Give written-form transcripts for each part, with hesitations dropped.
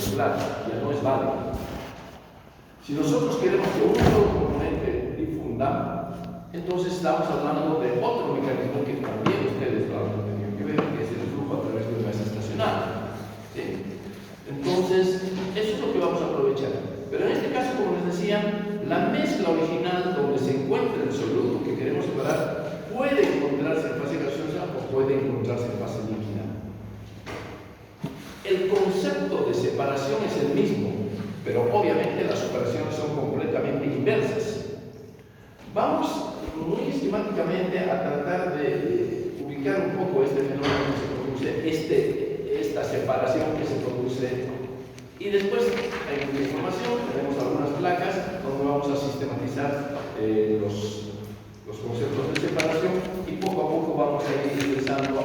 molecular, ya no es válido. Si nosotros queremos que un solo componente difunda, entonces estamos hablando de otro mecanismo que también ustedes lo han tenido que ver, que es el flujo a través de un gas estacionario. ¿Sí? Entonces, eso es lo que vamos a aprovechar. Pero en este caso, como les decía, la mezcla original donde se encuentra el soluto que queremos separar puede encontrarse en fase gaseosa o puede encontrarse en fase líquida. El concepto de separación es el mismo, pero obviamente las operaciones son completamente inversas. Vamos muy esquemáticamente a tratar de ubicar un poco este fenómeno que se produce, esta separación que se produce, y después en la información tenemos algunas placas donde vamos a sistematizar los conceptos de separación y poco a poco vamos a ir ingresando a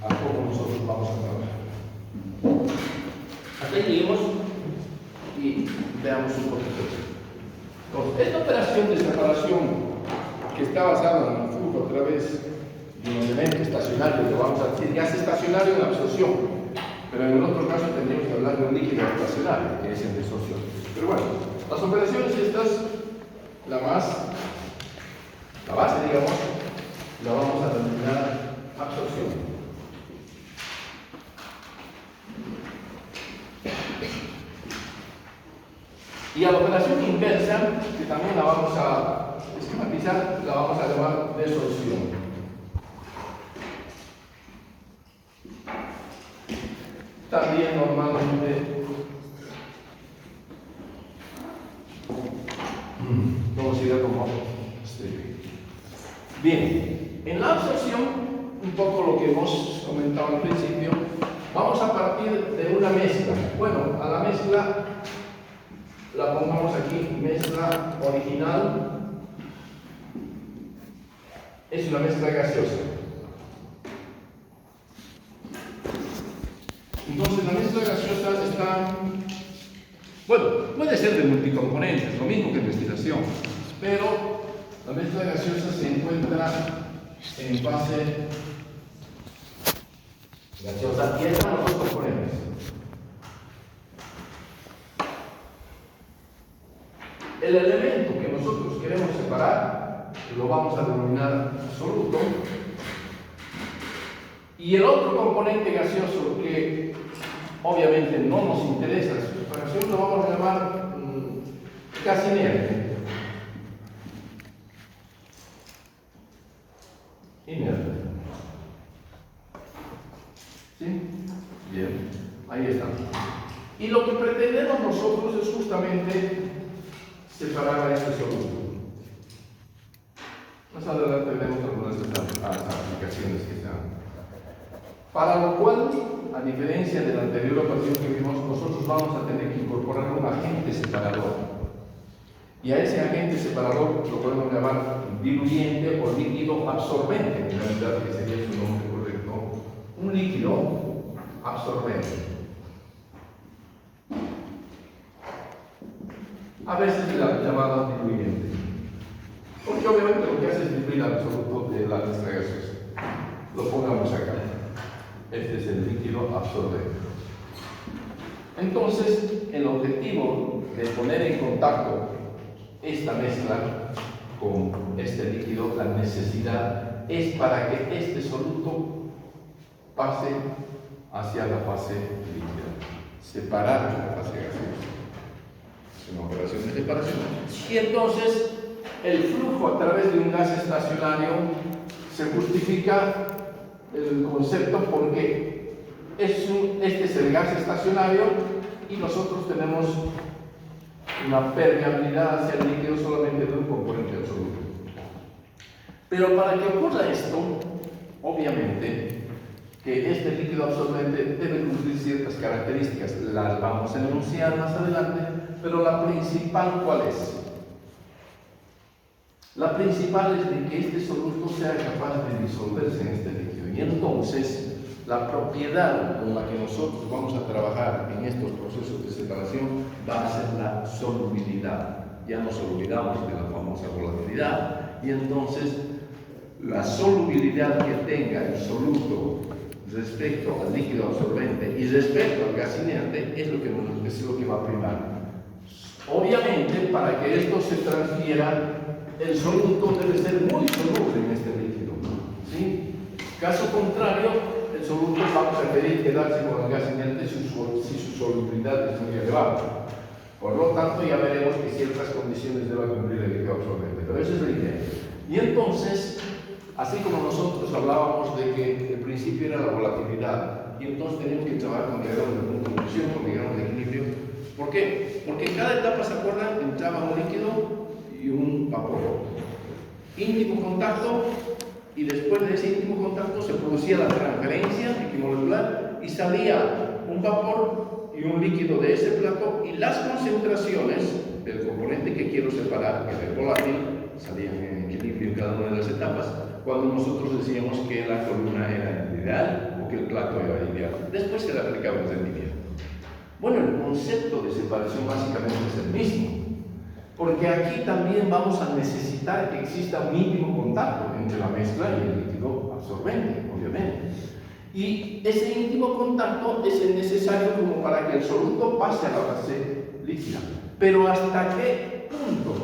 cómo nosotros vamos a trabajar. Hasta ahí lleguemos y veamos un poquito. Entonces, esta operación de separación que está basada en el flujo a través de un elemento estacionario, que vamos a decir gas estacionario en absorción, pero en el otro caso tendríamos que hablar de un líquido estacionario, que es en desorción. Pero bueno, las operaciones estas, la base, digamos, la vamos a denominar absorción. Y a la operación inversa, que también la vamos a esquematizar, la vamos a llamar desorción. También normalmente vamos a ir a como bien, en la absorción, un poco lo que hemos comentado al principio, vamos a partir de una mezcla. Bueno, a la mezcla la pongamos aquí, mezcla original, es una mezcla gaseosa. Entonces la mezcla gaseosa está, bueno, puede ser de multicomponentes, lo mismo que en destilación, pero la mezcla gaseosa se encuentra en fase gaseosa y están los dos componentes. El elemento que nosotros queremos separar lo vamos a denominar soluto, y el otro componente gaseoso que obviamente no nos interesa en su separación lo vamos a llamar gas inerte. Inerte. ¿Sí? Bien, ahí está. Y lo que pretendemos nosotros es justamente separar a este soluto. Más adelante veremos algunas de las aplicaciones que se dan. Para lo cual, a diferencia de la anterior operación que vimos, nosotros vamos a tener que incorporar un agente separador. Y a ese agente separador lo podemos llamar diluyente o líquido absorbente, en realidad que sería su nombre correcto. Un líquido absorbente. A veces llamado diluyente. Porque obviamente lo que hace es diluir al soluto de la mezcla gaseosa. Lo pongamos acá. Este es el líquido absorbente. Entonces, el objetivo de poner en contacto esta mezcla con este líquido, la necesidad es para que este soluto pase hacia la fase líquida, separar la fase gaseosa. Es una operación de separación. Y entonces, el flujo a través de un gas estacionario se justifica el concepto porque este es el gas estacionario y nosotros tenemos una permeabilidad hacia el líquido solamente de un componente absoluto. Pero para que ocurra esto, obviamente, que este líquido absorbente debe cumplir ciertas características, las vamos a enunciar más adelante, pero la principal, ¿cuál es? La principal es de que este soluto sea capaz de disolverse en este líquido. Y entonces, la propiedad con la que nosotros vamos a trabajar en estos procesos de separación va a ser la solubilidad. Ya nos olvidamos de la famosa volatilidad. Y entonces, la solubilidad que tenga el soluto respecto al líquido absorbente y Y respecto al gas inerte, es lo que va a primar. Obviamente, para que esto se transfiera, el soluto debe ser muy soluble en este líquido, ¿sí? Caso contrario, el soluto va a preferir quedarse con el gas inerte si su solubilidad es muy elevada. Por lo tanto, ya veremos que ciertas condiciones debe cumplir el líquido absorbente, pero esa es la idea. Y entonces, así como nosotros hablábamos de que el principio era la volatilidad, y entonces tenemos que trabajar con diagramas de punto de fusión, con diagramas de equilibrio. ¿Por qué? Porque en cada etapa, ¿se acuerdan? Entraba un líquido y un vapor. Íntimo contacto, y después de ese íntimo contacto se producía la transferencia equimolecular y salía un vapor y un líquido de ese plato, y las concentraciones del componente que quiero separar, que es el volátil, salían en equilibrio en cada una de las etapas, cuando nosotros decíamos que la columna era ideal o que el plato era ideal. Después se le aplicaba el rendimiento. Bueno, el concepto de separación básicamente es el mismo, porque aquí también vamos a necesitar que exista un íntimo contacto entre la mezcla y el líquido absorbente, obviamente. Y ese íntimo contacto es el necesario como para que el soluto pase a la fase líquida. Pero ¿hasta qué punto?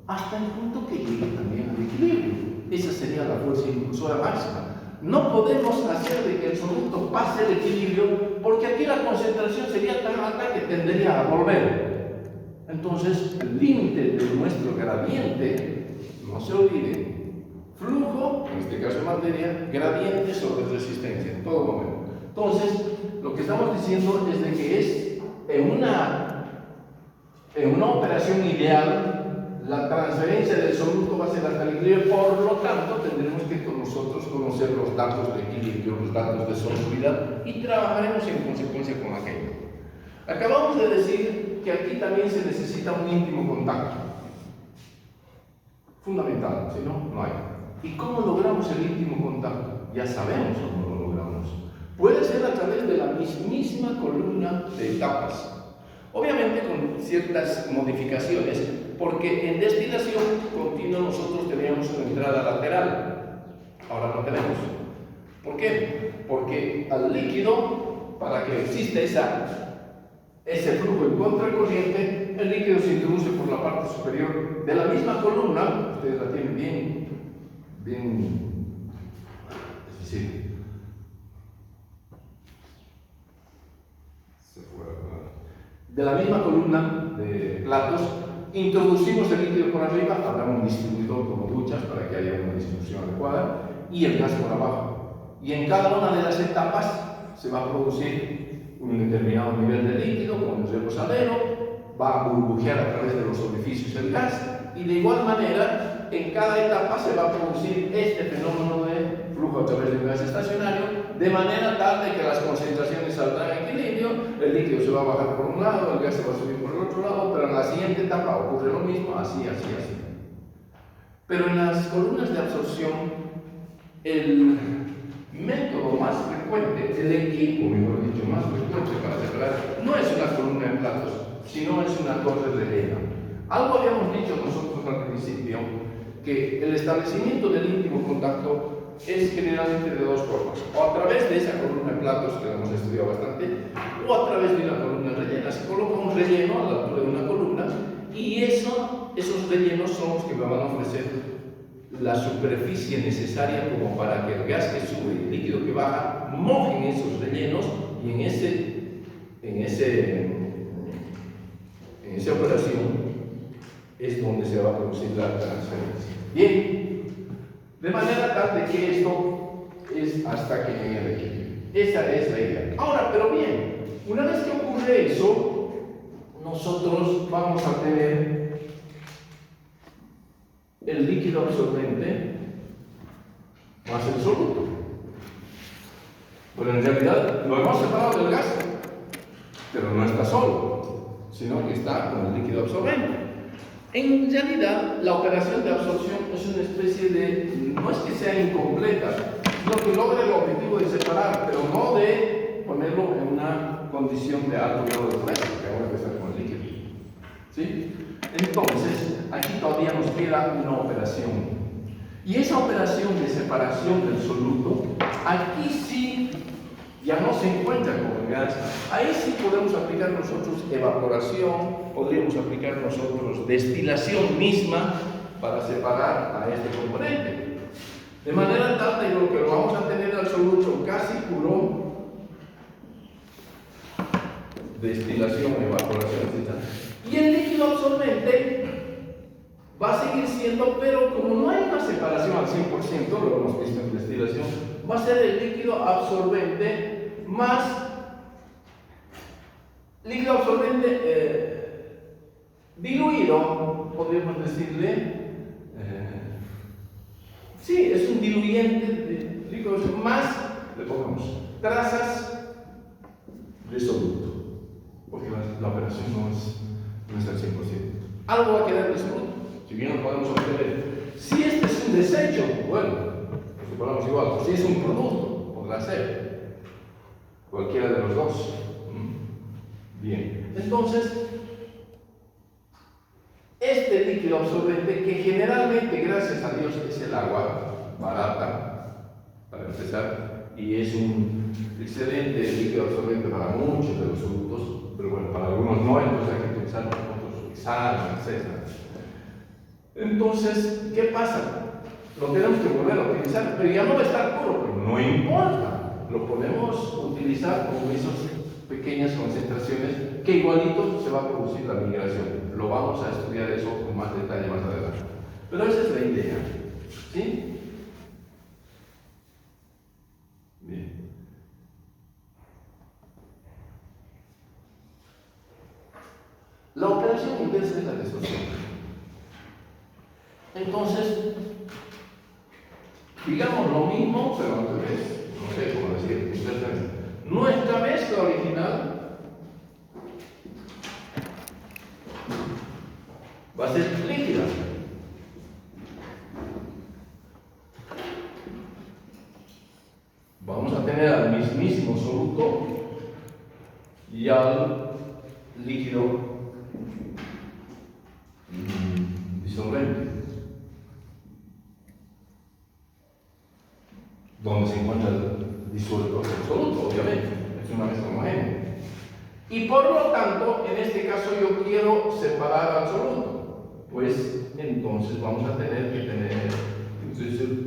Hasta el punto que llegue también al equilibrio. Esa sería la fuerza impulsora máxima. No podemos hacer de que el soluto pase el equilibrio, porque aquí la concentración sería tan alta que tendería a volver. Entonces, el límite de nuestro gradiente, no se olvide, flujo, en este caso de materia, gradiente sobre resistencia, en todo momento. Entonces, lo que estamos diciendo es de que es en una operación ideal, la transferencia del soluto va a ser hasta el equilibrio, por lo tanto, tendremos que nosotros conocer los datos de equilibrio, los datos de solubilidad, y trabajaremos en consecuencia con aquello. Acabamos de decir que aquí también se necesita un íntimo contacto. Fundamental, si no, no hay. ¿Y cómo logramos el íntimo contacto? Ya sabemos cómo lo logramos. Puede ser a través de la mismísima columna de etapas. Obviamente con ciertas modificaciones, porque en destilación continua nosotros teníamos una entrada lateral. Ahora no tenemos. ¿Por qué? Porque al líquido, para que exista ese flujo en contracorriente, el líquido se introduce por la parte superior de la misma columna. Ustedes la tienen bien, es decir, de la misma columna de platos, introducimos el líquido por arriba, habrá un distribuidor como duchas para que haya una distribución adecuada, y el gas por abajo. Y en cada una de las etapas se va a producir un determinado nivel de líquido con el rebosadero, va a burbujear a través de los orificios el gas, y de igual manera en cada etapa se va a producir este fenómeno de flujo a través de un gas estacionario, de manera tal de que las concentraciones saldrán en equilibrio, el líquido se va a bajar por un lado, el gas se va a subir por el otro lado, pero en la siguiente etapa ocurre lo mismo, así. Pero en las columnas de absorción, el método más frecuente, el equipo, mejor dicho, más frecuente para separar, no es una columna en platos, sino es una torre rellena. Algo habíamos dicho nosotros al principio, que el establecimiento del íntimo contacto es generalmente de dos formas: o a través de esa columna en platos, que la hemos estudiado bastante, o a través de una columna rellena. Se coloca un relleno a la altura de una columna, y esos rellenos son los que me van a ofrecer la superficie necesaria como para que el gas que sube y el líquido que baja mojen esos rellenos, y en esa operación es donde se va a producir la transferencia. Bien, de manera tal de que esto es hasta que llegue al equilibrio. Esa es la idea. Ahora, pero bien, una vez que ocurre eso, nosotros vamos a tener el líquido absorbente más el soluto. Pero en realidad lo hemos separado del gas, pero no está solo, sino que está con el líquido absorbente. En realidad, la operación de absorción es una especie de, no es que sea incompleta, sino que logra el objetivo de separar, pero no de ponerlo en una condición de alto grado de fuerza, que ahora empezar con el líquido. ¿Sí? Entonces, aquí todavía nos queda una operación. Y esa operación de separación del soluto, aquí sí ya no se encuentra con el gas, ahí sí podemos aplicar nosotros evaporación, podríamos aplicar nosotros destilación misma para separar a este componente. De manera tal de que lo vamos a tener al soluto casi puro, destilación, evaporación, etc. Y el líquido absorbente va a seguir siendo, pero como no hay una separación al 100%, lo hemos visto en destilación, va a ser el líquido absorbente más líquido absorbente diluido, podríamos decirle. Sí, es un diluyente de líquidos más, le pongamos trazas de soluto, porque la operación no es al 100%. Algo va a quedar de soluto, si bien lo podemos obtener. Si este es un desecho, bueno, lo separamos igual. Si es un producto, podrá ser cualquiera de los dos. Bien, entonces, este líquido absorbente, que generalmente, gracias a Dios, es el agua barata, para empezar, y es un excelente líquido absorbente para muchos de los solutos, pero bueno, para algunos no, entonces hay que pensar en otros exámenes, etc. Entonces, ¿qué pasa? Lo tenemos que volver a utilizar, pero ya no va a estar puro, pero no importa, lo podemos utilizar con esas pequeñas concentraciones que igualito se va a producir la migración. Lo vamos a estudiar eso con más detalle más adelante. Pero esa es la idea. ¿Sí? Bien. La operación inversa es la desorción. Entonces, digamos lo mismo, pero al revés. No sé cómo decir inversamente. Nuestra mezcla original va a ser líquida. Vamos a tener al mismísimo soluto y al líquido disolvente, donde se encuentra el disuelto del soluto, obviamente, es una mezcla homogénea. Y por lo tanto, en este caso yo quiero separar al soluto, pues entonces vamos a tener que tener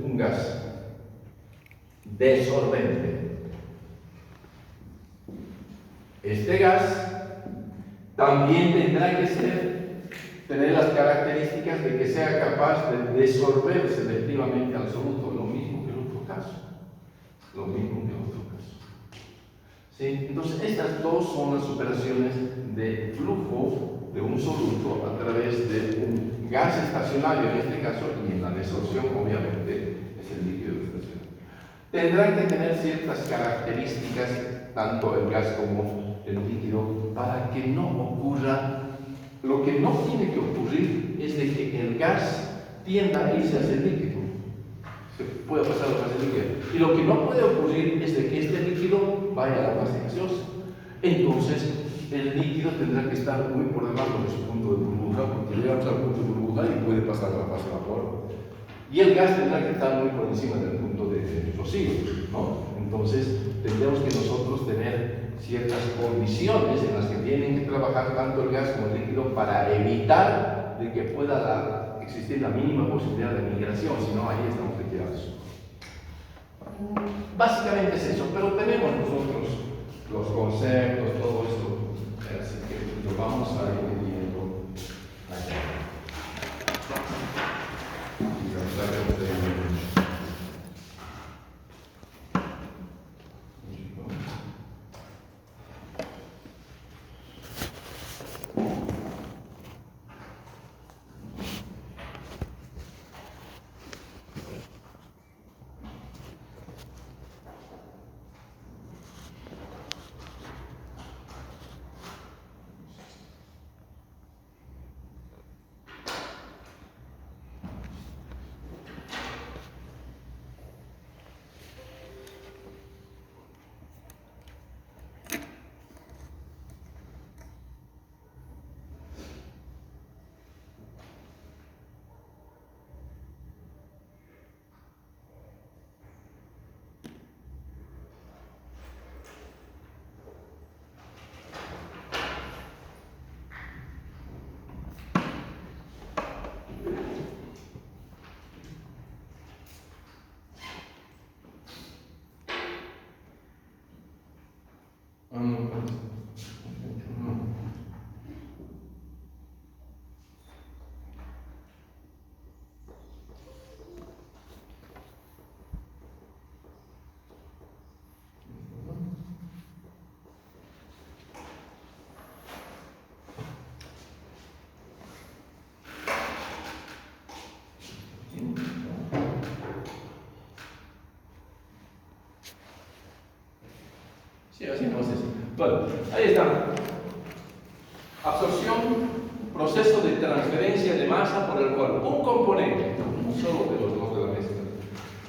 un gas desorbente. Este gas también tendrá que tener las características de que sea capaz de desorber selectivamente al soluto, lo mismo que el otro caso. Lo mismo que el otro caso. ¿Sí? Entonces, estas dos son las operaciones de flujo de un soluto a través de un gas estacionario, en este caso, y en la desorción, obviamente, es el líquido estacionario. Tendrán que tener ciertas características, tanto el gas como el líquido, para que no ocurra. Lo que no tiene que ocurrir es de que el gas tienda a irse hacia el líquido. Se puede pasar a la fase líquida. Y lo que no puede ocurrir es de que este líquido vaya a la fase gaseosa. Entonces, el líquido tendrá que estar muy por debajo de su punto de burbuja, porque llegamos al punto de burbuja y puede pasar a la fase vapor. Y el gas tendrá que estar muy por encima del punto de rocío, ¿no? Entonces, tendremos que nosotros tener ciertas condiciones en las que tienen que trabajar tanto el gas como el líquido para evitar de que pueda existir la mínima posibilidad de migración, si no, ahí estamos liquidados. Básicamente es eso, pero tenemos nosotros los conceptos, todo esto, así que lo vamos a ir viendo allá. Sí, así no es eso. Bueno, ahí está. Absorción, proceso de transferencia de masa por el cual un componente, no solo de los dos de la mezcla,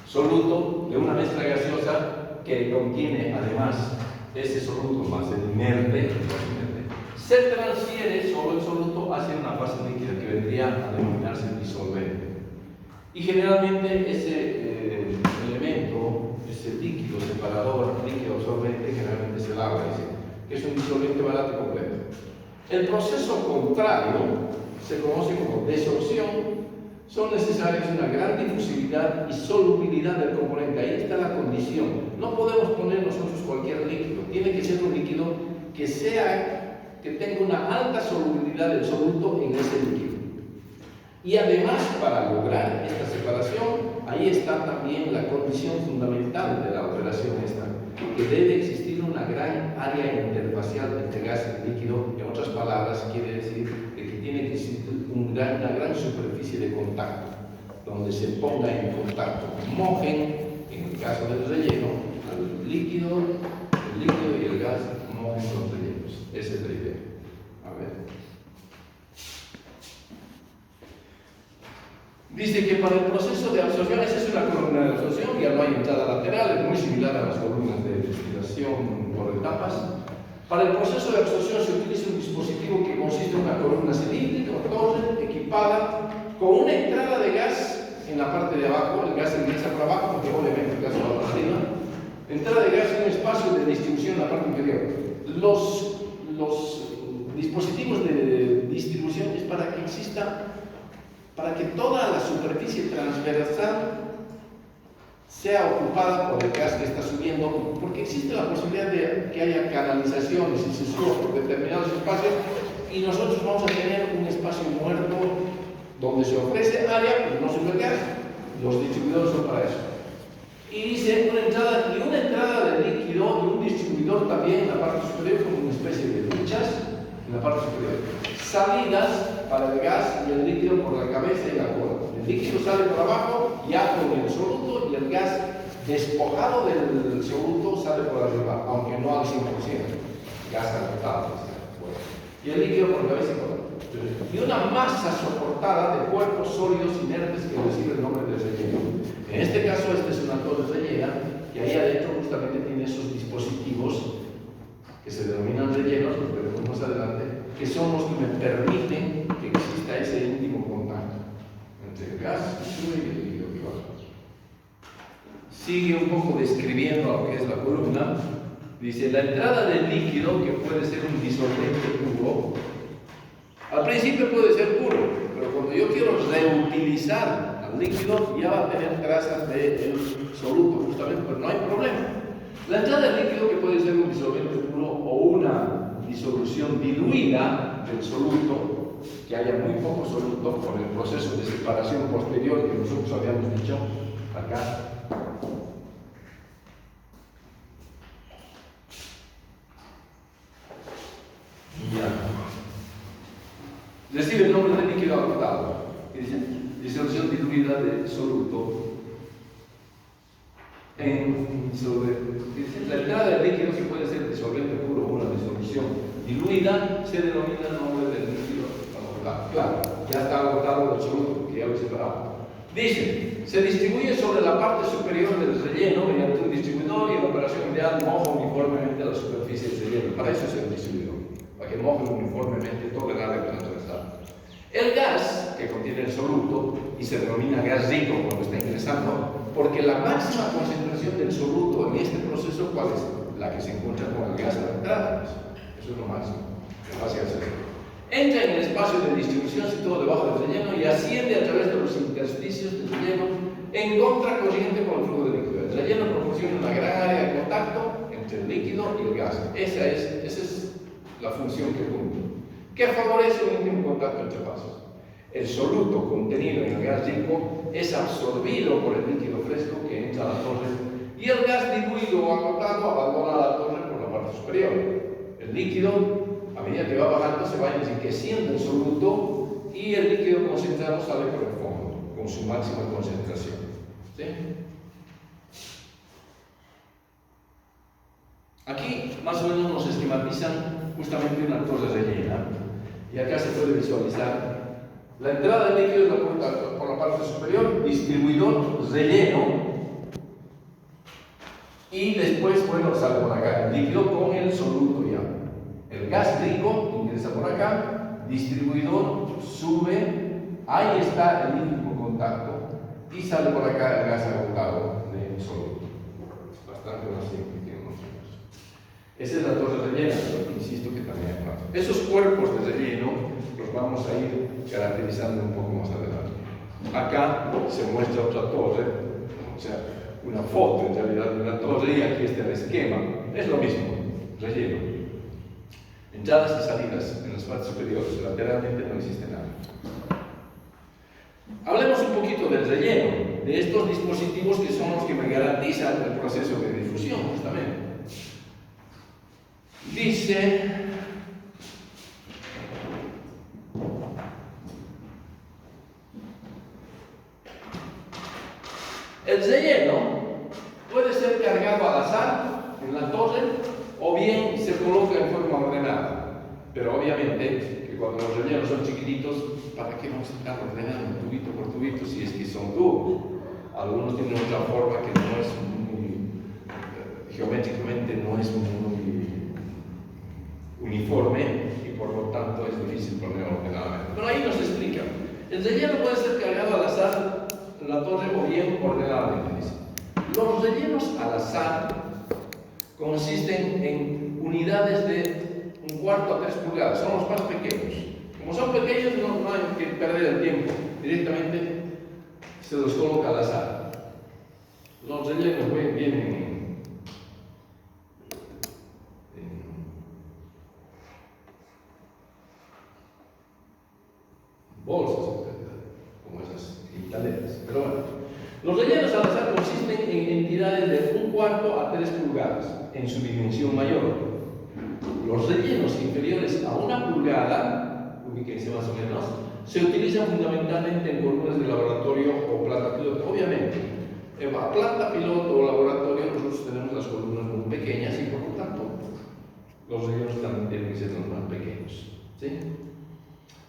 soluto de una mezcla gaseosa que contiene además ese soluto más el inerte, se transfiere solo el soluto hacia una fase líquida que vendría a denominarse disolvente. Y generalmente ese elemento, ese líquido separador, líquido absorbente, generalmente es el agua, que es un disolvente barato y completo. El proceso contrario se conoce como desorción. Son necesarias una gran difusividad y solubilidad del componente. Ahí está la condición. No podemos poner nosotros cualquier líquido. Tiene que ser un líquido que tenga una alta solubilidad del soluto en ese líquido. Y además, para lograr esta separación, ahí está también la condición fundamental de la operación esta, que debe existir una gran área interfacial entre gas y líquido. En otras palabras, quiere decir que tiene que existir una gran superficie de contacto, donde se ponga en contacto, mojen, en el caso del relleno, el líquido y el gas mojen los rellenos. Esa es la idea. A ver. Dice que para el proceso de absorción, esa es una columna de absorción, ya no hay entrada lateral, es muy similar a las columnas de destilación por etapas. Para el proceso de absorción se utiliza un dispositivo que consiste en una columna cilíndrica o torre equipada con una entrada de gas en la parte de abajo, el gas ingresa por abajo, porque obviamente el gas va por arriba. Entrada de gas y un espacio de distribución en la parte inferior. Los dispositivos de distribución es para que exista, para que toda la superficie transversal sea ocupada por el gas que está subiendo, porque existe la posibilidad de que haya canalizaciones y se suba por determinados espacios, y nosotros vamos a tener un espacio muerto donde se ofrece área, pero no sube el gas. Los distribuidores son para eso. Y dice una entrada de líquido y un distribuidor también en la parte superior, como una especie de duchas en la parte superior. Salidas para el gas y el líquido por la cabeza y la cola. El líquido sale por abajo, ya con el soluto, y el gas despojado del soluto sale por arriba, aunque no al 100%. Gas agotado. Y el líquido por la cabeza y cola. Y una masa soportada de cuerpos sólidos inertes que recibe el nombre de relleno. En este caso, esta es una torre rellena, que ahí adentro justamente tiene esos dispositivos que se denominan rellenos, los veremos más adelante, que son los que me permiten que exista ese íntimo contacto entre el gas que sube y el líquido que baja. Sigue un poco describiendo lo que es la columna. Dice, la entrada del líquido, que puede ser un disolvente puro, al principio puede ser puro, pero cuando yo quiero reutilizar al líquido, ya va a tener trazas del soluto, justamente, pero no hay problema. La entrada del líquido, que puede ser un disolvente puro o una disolución diluida del soluto, que haya muy poco soluto por el proceso de separación posterior que nosotros habíamos dicho acá. Recibe el nombre de líquido agotado, que dice disolución diluida de soluto. La entrada del líquido, que puede ser disolvente puro o una disolución diluida, se denomina el nombre del líquido agotado. Claro, ya está agotado el soluto, porque ya lo he separado. Dice, se distribuye sobre la parte superior del relleno mediante un distribuidor, y en la operación ideal moja uniformemente la superficie del relleno. Para eso es el distribuidor, para que moje uniformemente todo el área transversal. El gas que contiene el soluto, y se denomina gas rico cuando está ingresando, porque la máxima concentración del soluto en este proceso, ¿cuál es? La que se encuentra con el gas a la entrada. Eso es lo máximo, entra en el espacio de distribución situado debajo del relleno y asciende a través de los intersticios del relleno en contracorriente con el flujo de líquido. El relleno proporciona una gran área de contacto entre entre el líquido y el gas. Esa es la función que cumple. ¿Qué favorece un íntimo contacto entre fases? El soluto contenido en el gas rico es absorbido por el líquido fresco que entra a la torre y el gas diluido o agotado abandona la torre por la parte superior. El líquido, a medida que va bajando, se va enriqueciendo en soluto y el líquido concentrado sale por el fondo con su máxima concentración. ¿Sí? Aquí más o menos nos esquematizan justamente una torre rellena y acá se puede visualizar la entrada del líquido es por la parte superior, distribuidor relleno y después, bueno, sale por acá el líquido con el soluto ya. El gas rico ingresa por acá, distribuidor sube, ahí está el íntimo contacto y sale por acá el gas agotado del soluto. Bastante más simple que nosotros. Esa es la torre rellena, pero insisto que también hay más. Esos cuerpos de relleno los vamos a ir caracterizando un poco más adelante. Acá se muestra otra torre, o sea, una foto en realidad de una torre y aquí está el esquema. Es lo mismo, relleno. Entradas y salidas en las partes superiores, lateralmente no existe nada. Hablemos un poquito del relleno, de estos dispositivos que son los que me garantizan el proceso de difusión, justamente. Dice, el relleno puede ser cargado al azar en la torre o bien se coloca en forma ordenada. Pero obviamente que cuando los rellenos son chiquititos, ¿para qué vamos a estar ordenando tubito por tubito si es que son tubos? Algunos tienen otra forma que no es muy, geométricamente no es muy uniforme y por lo tanto es difícil poner ordenadamente. Pero ahí nos explica. El relleno puede ser cargado al azar en la torre o bien ordenadamente. Los rellenos al azar consisten en unidades de 1/4 a 3 pulgadas, son los más pequeños. Como son pequeños no hay que perder el tiempo, directamente se los coloca al azar. Los rellenos vienen en bolsas, como esas cristaleras. Pero bueno, los rellenos al azar consisten en entidades de 1/4 a 3 pulgadas en su dimensión mayor. Los rellenos inferiores a 1 pulgada, ubíquense más o menos, se utilizan fundamentalmente en columnas de laboratorio o planta piloto. Obviamente, en la planta piloto o laboratorio nosotros tenemos las columnas muy pequeñas y por lo tanto los rellenos también tienen que ser los más pequeños. ¿Sí?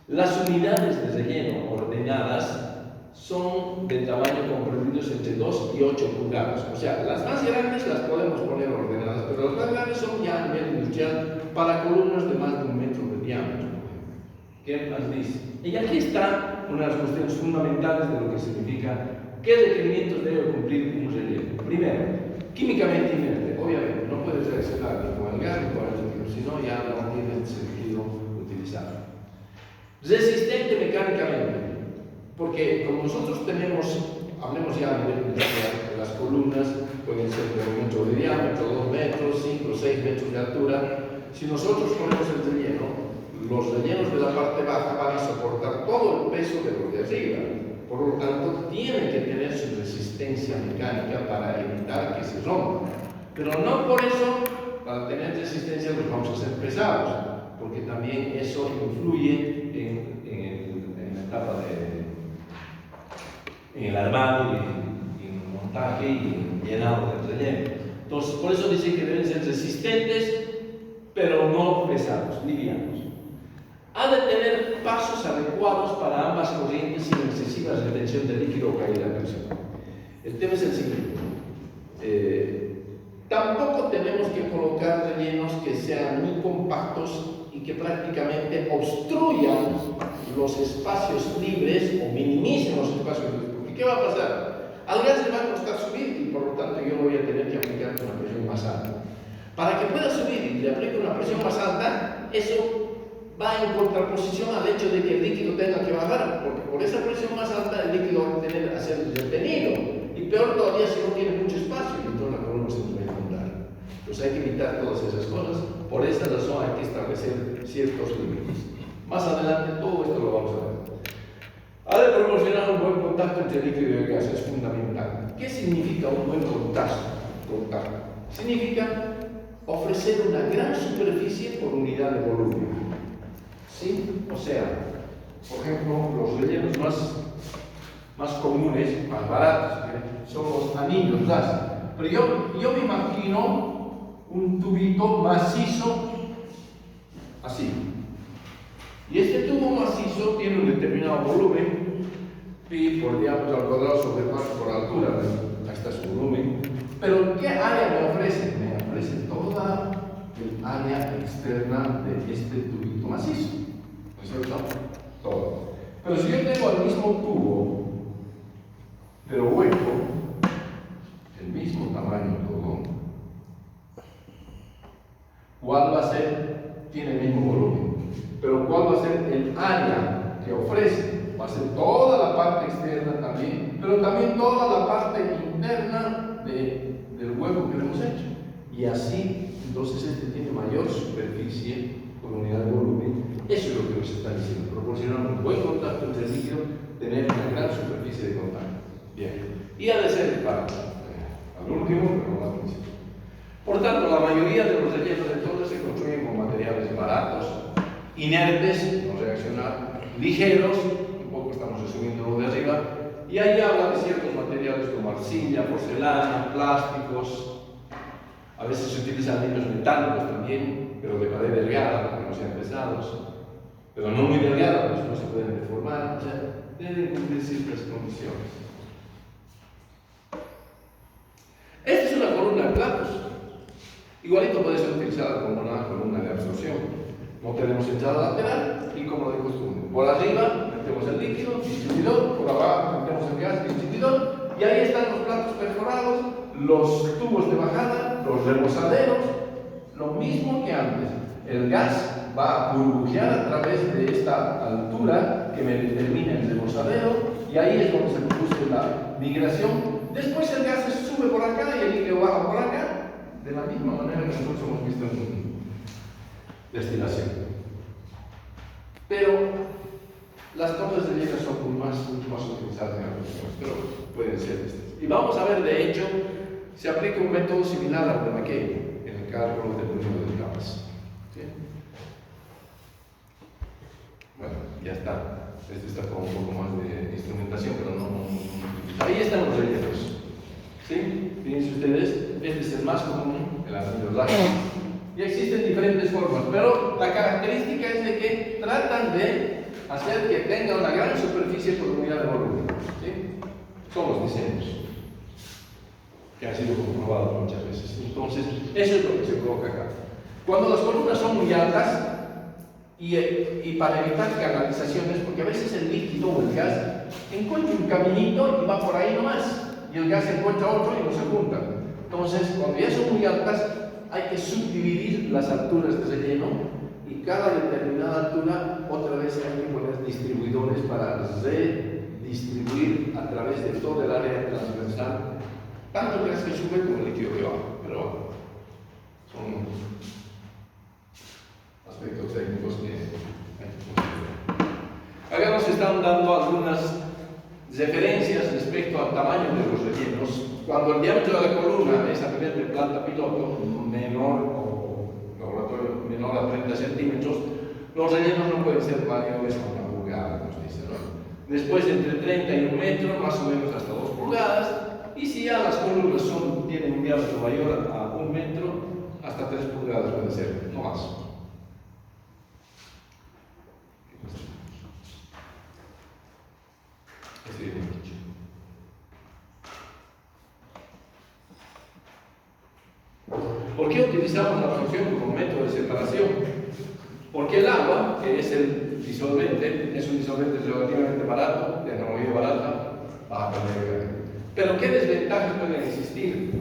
Las unidades de relleno ordenadas son de tamaño comprendidos entre 2 y 8 pulgadas. O sea, las más grandes las podemos poner ordenadas, pero las más grandes son ya a nivel industrial para columnas de más de 1 metro de diámetro. ¿Qué más dice? Y aquí está una de las cuestiones fundamentales de lo que significa qué requerimientos debe cumplir un relleno. Primero, químicamente inerte. Obviamente, no puede reaccionar ni con el gas ni con el líquido, si no ya no tiene sentido utilizarlo. Resistente mecánicamente, porque como nosotros tenemos, hablemos ya a nivel industrial, las columnas pueden ser de 1 metro de diámetro, 2 metros, 5 o 6 metros de altura. Si nosotros ponemos el relleno, los rellenos de la parte baja van a soportar todo el peso de los de arriba. Por lo tanto, tienen que tener su resistencia mecánica para evitar que se rompa. Pero no por eso, para tener resistencia, los vamos a hacer pesados, porque también eso influye en la etapa en el armado y en el montaje y llenado del relleno. Entonces, por eso dicen que deben ser resistentes, pero no pesados, livianos. Ha de tener pasos adecuados para ambas corrientes sin excesiva retención de líquido o caída de presión. El tema es el siguiente. Tampoco tenemos que colocar rellenos que sean muy compactos y que prácticamente obstruyan los espacios libres o minimicen los espacios libres. Porque ¿qué va a pasar? Al gas le va a costar subir y por lo tanto yo voy a tener que aplicar una presión más alta. Para que pueda subir y le aplique una presión más alta, eso va en contraposición al hecho de que el líquido tenga que bajar, porque por esa presión más alta el líquido va a tener a ser retenido. Y peor todavía si no tiene mucho espacio, y entonces la columna se nos va a inundar. Pues hay que evitar todas esas cosas. Por esa razón hay que establecer ciertos límites. Más adelante todo esto lo vamos a ver. Ha de proporcionar un buen contacto entre líquido y el gas, es fundamental. ¿Qué significa un buen contacto? Significa ofrecer una gran superficie por unidad de volumen. ¿Sí? O sea, por ejemplo, los rellenos más comunes, más baratos, son los anillos gas. Pero yo me imagino un tubito macizo así. Y este tubo macizo tiene un determinado volumen, pi por diámetro al cuadrado sobre 4 por altura, ahí está su volumen. Pero ¿qué área me ofrece? Me ofrece toda el área externa de este tubito macizo. ¿No es cierto? Todo. Pero si yo tengo el mismo tubo, pero hueco, el mismo tamaño todo, ¿cuál va a ser? Tiene el mismo volumen. Pero ¿cuál va a ser el área que ofrece? Va a ser toda la parte externa también, pero también toda la parte interna del hueco que le hemos hecho. Y así, entonces este tiene mayor superficie por unidad de volumen. Eso es lo que nos está diciendo. Proporcionar un buen contacto entre el líquido, tener una gran superficie de contacto. Bien. Y ha de ser para al último, pero más principal. Por tanto, la mayoría de los rellenos de todo se construyen con materiales baratos, inertes, no reaccionar, ligeros, un poco estamos resumiendo lo de arriba, y ahí habla de ciertos materiales como arcilla, porcelana, plásticos, a veces se utilizan hilos metálicos también, pero de pared delgada para que no sean pesados, pero no muy delgada, pues no se pueden deformar, o sea, deben cumplir ciertas condiciones. Esta es una columna de platos. Igualito puede ser utilizada como una columna de absorción. No tenemos entrada lateral y como de costumbre. Por arriba metemos el líquido, distribuidor, por abajo metemos el gas, distribuidor, y ahí están los platos perforados, los tubos de bajada, los rebosaderos, lo mismo que antes. El gas va a burbujear a través de esta altura que me determina el rebosadero, y ahí es donde se produce la migración. Después el gas se sube por acá y el líquido baja por acá, de la misma manera que nosotros hemos visto en destilación. Pero las torres de hielo son mucho más utilizadas en aplicaciones, pero pueden ser estas. Y vamos a ver, de hecho, se aplica un método similar al de McKay en el cálculo del número de capas. ¿Sí? Bueno, ya está. Este está con un poco más de instrumentación, pero no. Ahí están los rellenos. ¿Sí? Fíjense ustedes, este es el más común, el anillo lácteo. Y existen diferentes formas, pero la característica es de que tratan de hacer que tenga una gran superficie por unidad de volumen. ¿Sí? Son los diseños que han sido comprobados muchas veces. Entonces, eso es lo que se coloca acá. Cuando las columnas son muy altas, y para evitar canalizaciones, porque a veces el líquido o el gas encuentra un caminito y va por ahí nomás, y el gas encuentra otro y no se juntan. Entonces, cuando ya son muy altas, hay que subdividir las alturas de relleno, y cada determinada altura otra vez hay que poner distribuidores para redistribuir a través de todo el área transversal tanto el gas que sube como el líquido que baja. Pero bueno, son aspectos técnicos que hay que considerar. Acá nos están dando algunas referencias respecto al tamaño de los rellenos. Cuando el diámetro de la columna es a nivel de planta piloto menor o laboratorio menor a 30 centímetros, los rellenos no pueden ser mayores a 1 pulgada, nos dice, ¿no? Después entre 30 y 1 metro, más o menos hasta 2 pulgadas, y si ya las columnas tienen un diámetro mayor a 1 metro, hasta 3 pulgadas puede ser, no más. ¿Por qué utilizamos la absorción como método de separación? Porque el agua, que es el disolvente, es un disolvente relativamente barato, de tecnología barata, baja calidad. Pero ¿qué desventajas pueden existir?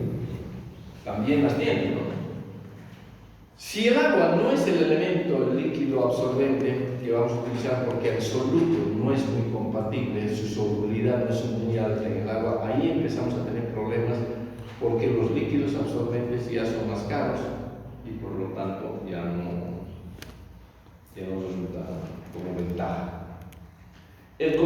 También las tienen, ¿no? Si el agua no es el elemento, el líquido absorbente que vamos a utilizar, porque el soluto no es muy compatible, su solubilidad no es muy alta en el agua, ahí empezamos a tener problemas porque los líquidos absorbentes ya son más caros y por lo tanto ya no resulta como ventaja. El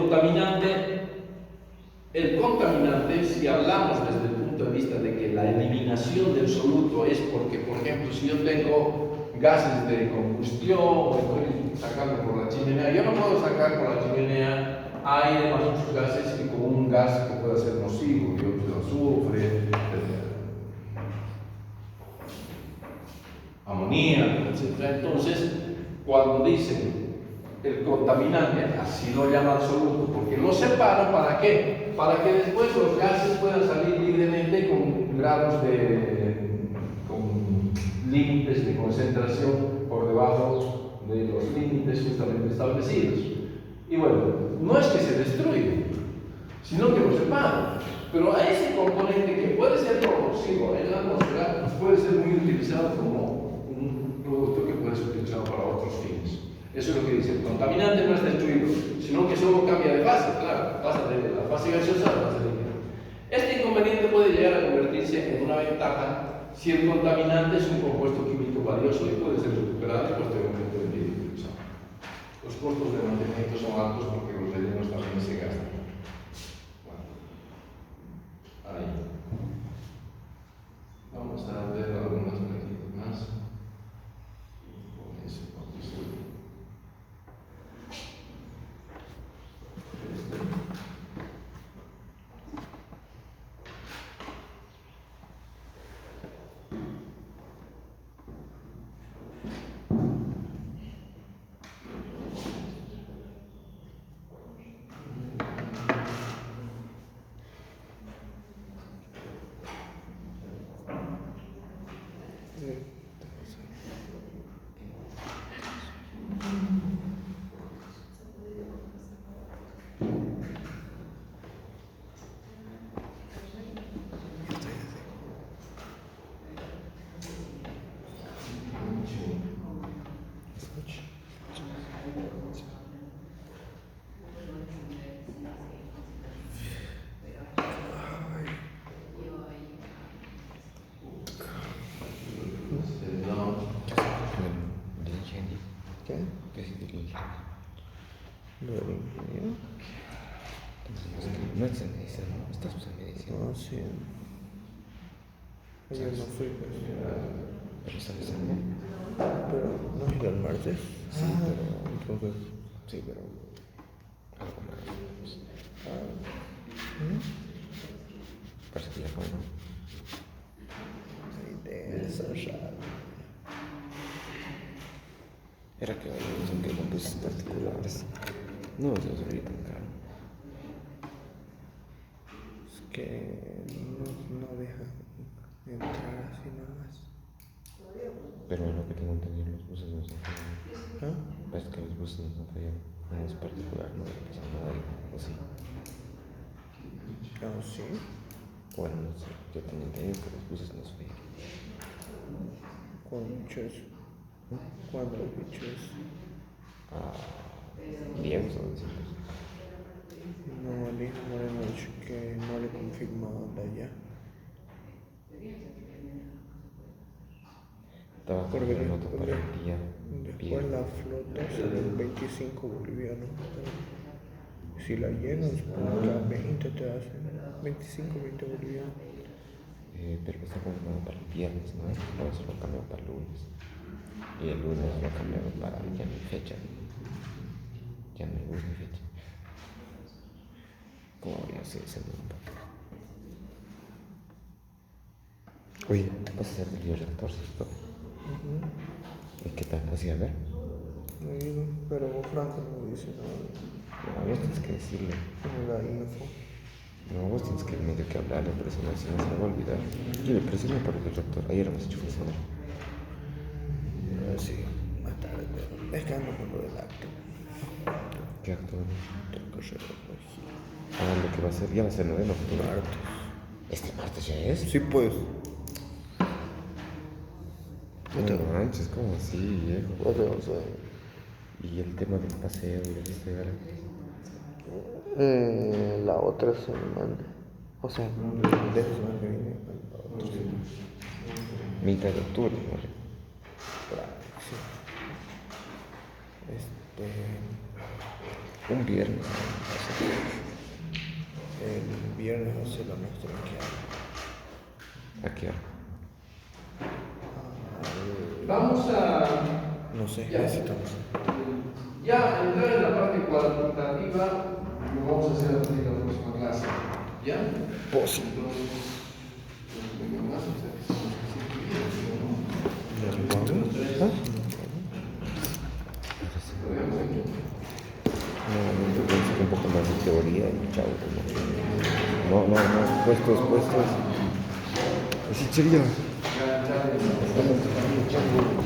contaminante, si hablamos desde el punto de vista de que la eliminación del soluto es porque, por ejemplo, si yo tengo gases de combustión o estoy sacando por la chimenea, yo no puedo sacar por la chimenea aire más muchos gases y con un gas que pueda ser nocivo, dióxido de azufre, amoníaco, etc. Entonces, cuando dicen el contaminante, así lo llaman soluto, porque lo separan, ¿para qué? Para que después los gases puedan salir libremente con grados con límites de concentración por debajo de los límites justamente establecidos. Y bueno, no es que se destruye, sino que lo separan. Pero a ese componente que puede ser corrosivo en la atmósfera, puede ser muy utilizado como un producto que puede ser utilizado para otros fines. Eso es lo que dice, el contaminante no es destruido, sino que solo cambia de fase, claro, pasa de la fase gaseosa a la fase líquida. Este inconveniente puede llegar a convertirse en una ventaja si el contaminante es un compuesto químico valioso y puede ser recuperado y posteriormente vendido y utilizado. Los costos de mantenimiento son altos porque los rellenos también se gastan. Bueno, ahí. Vamos a ver algunas preguntas más. Con eso vamos a ver. ¿Qué? ¿Qué significa? ¿Lo del ingeniero? No es en medicina, ¿no? Estás en medicina. No, sí. Ayer no fui, Pero sabes algo. pero no fui el martes. Sí, pero. Entonces, Sí, pero. Algo más. Parece que ya fue, ¿no? de eso ya. Era que son que buses particulares. No, se los veía tan caro. Es que no dejan entrar así nomás. Pero lo que tengo entendido, los buses no son feos. ¿Ah? Ves que los buses no son feos. No es particular, no pasa nada ahí, o sí. Ah, sí. Bueno, no sé. Yo tenía entendido que los buses no son feos. Conchos. ¿Cuándo has dicho eso? Ah, viejos o discípulos. No, el hijo Moreno ha dicho que no le confirmado de allá. Estaba con Porque la nota para el día. después la flota sale 25 bolivianos. Si la llenas, pues 20 te hacen. 25, 20 bolivianos. Pero está confirmado para el viernes, ¿no? Por eso lo cambiaron para el lunes. Y el lunes lo cambiaron para ya no hay fecha. Ya no hay bus ni fecha. ¿Cómo habría sido ese mundo? Oye, ¿te vas a hacer del día 14? ¿Y qué tal? ¿Así a ver? No he ido, pero Franco no me dice nada. No, vos tienes que decirle. No la info. No, vos tienes que medio que hablarle, presionar, si no se le va a olvidar. Yo le presioné para el doctor. Ayer hemos hecho funcionar. Sí, más tarde. Es que ando con lo del acto. ¿Qué acto? Tengo que recoger. Ah, lo que va a ser, ya va a ser noveno futuro. Martes. ¿Este martes ya es? Sí, pues. No manches, ¿cómo así, viejo? O sea, Y el tema del paseo y de este ahora. la otra semana. O sea, de esa semana que viene. Mitad de octubre, ¿no? Sí. Un viernes. El viernes va a ser la nuestra ¿A qué hora? Vamos a no sé, Ya. necesitamos. ya entrar en la parte cualitativa, lo vamos a hacer a partir de la próxima clase. ¿Ya? Pues sí. Entonces, venga más, o sea, que somos ¿Nos vamos? ¿Ah? No, yo pensé que un poco más de teoría y chao. No, puestos. Así sería. Ya, ya, ya.